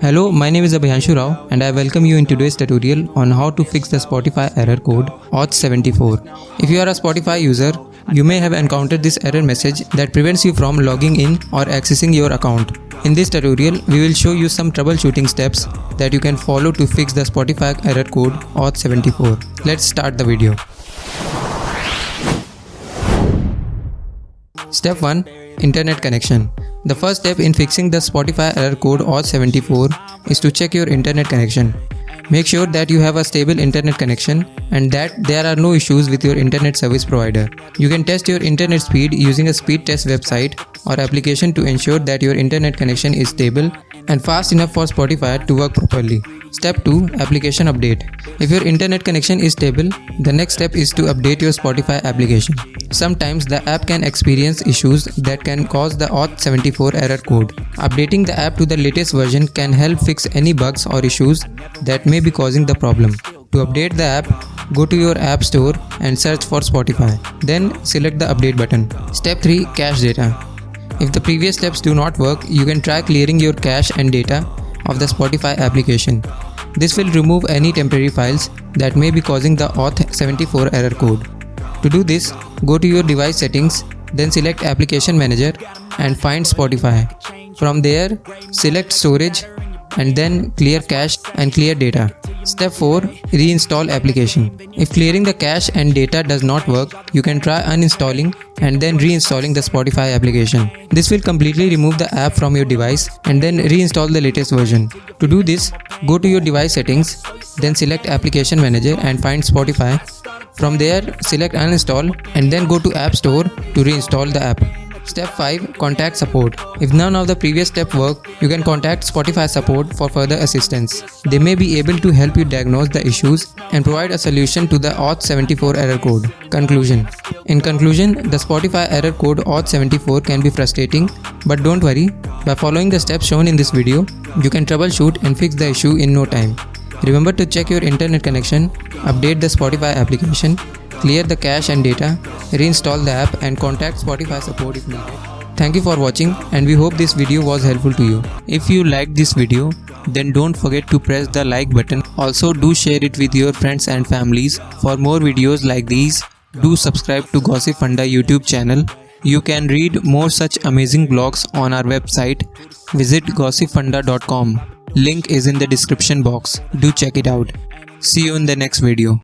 Hello, my name is Abhayanshu Rao and I welcome you in today's tutorial on how to fix the Spotify error code Auth74. If you are a Spotify user, you may have encountered this error message that prevents you from logging in or accessing your account. In this tutorial, we will show you some troubleshooting steps that you can follow to fix the Spotify error code Auth74. Let's start the video. Step 1. Internet connection. The first step in fixing the Spotify error code Auth74 is to check your internet connection. Make sure that you have a stable internet connection and that there are no issues with your internet service provider. You can test your internet speed using a speed test website or application to ensure that your internet connection is stable and fast enough for Spotify to work properly. Step 2. Application update. If your internet connection is stable, the next step is to update your Spotify application. Sometimes the app can experience issues that can cause the Auth74 error code. Updating the app to the latest version can help fix any bugs or issues that may be causing the problem. To update the app, go to your app store and search for Spotify. Then select the update button. Step 3. Cache data. If the previous steps do not work, you can try clearing your cache and data of the Spotify application. This will remove any temporary files that may be causing the Auth74 error code. To do this, go to your device settings, then select Application Manager and find Spotify. From there, select Storage and then Clear Cache and Clear Data. Step 4. Reinstall application. If clearing the cache and data does not work, you can try uninstalling and then reinstalling the Spotify application. This will completely remove the app from your device and then reinstall the latest version. To do this, go to your device settings, then select Application Manager and find Spotify. From there, select Uninstall and then go to App Store to reinstall the app. Step 5. Contact support. If none of the previous steps work, you can contact Spotify support for further assistance. They may be able to help you diagnose the issues and provide a solution to the Auth74 error code. Conclusion. In conclusion, the Spotify error code Auth74 can be frustrating, but don't worry. By following the steps shown in this video, you can troubleshoot and fix the issue in no time. Remember to check your internet connection, update the Spotify application, clear the cache and data, reinstall the app and contact Spotify support if needed. Thank you for watching and we hope this video was helpful to you. If you liked this video, then don't forget to press the like button. Also do share it with your friends and families. For more videos like these, do subscribe to Gossipfunda YouTube channel. You can read more such amazing blogs on our website. Visit gossipfunda.com. Link is in the description box. Do check it out. See you in the next video.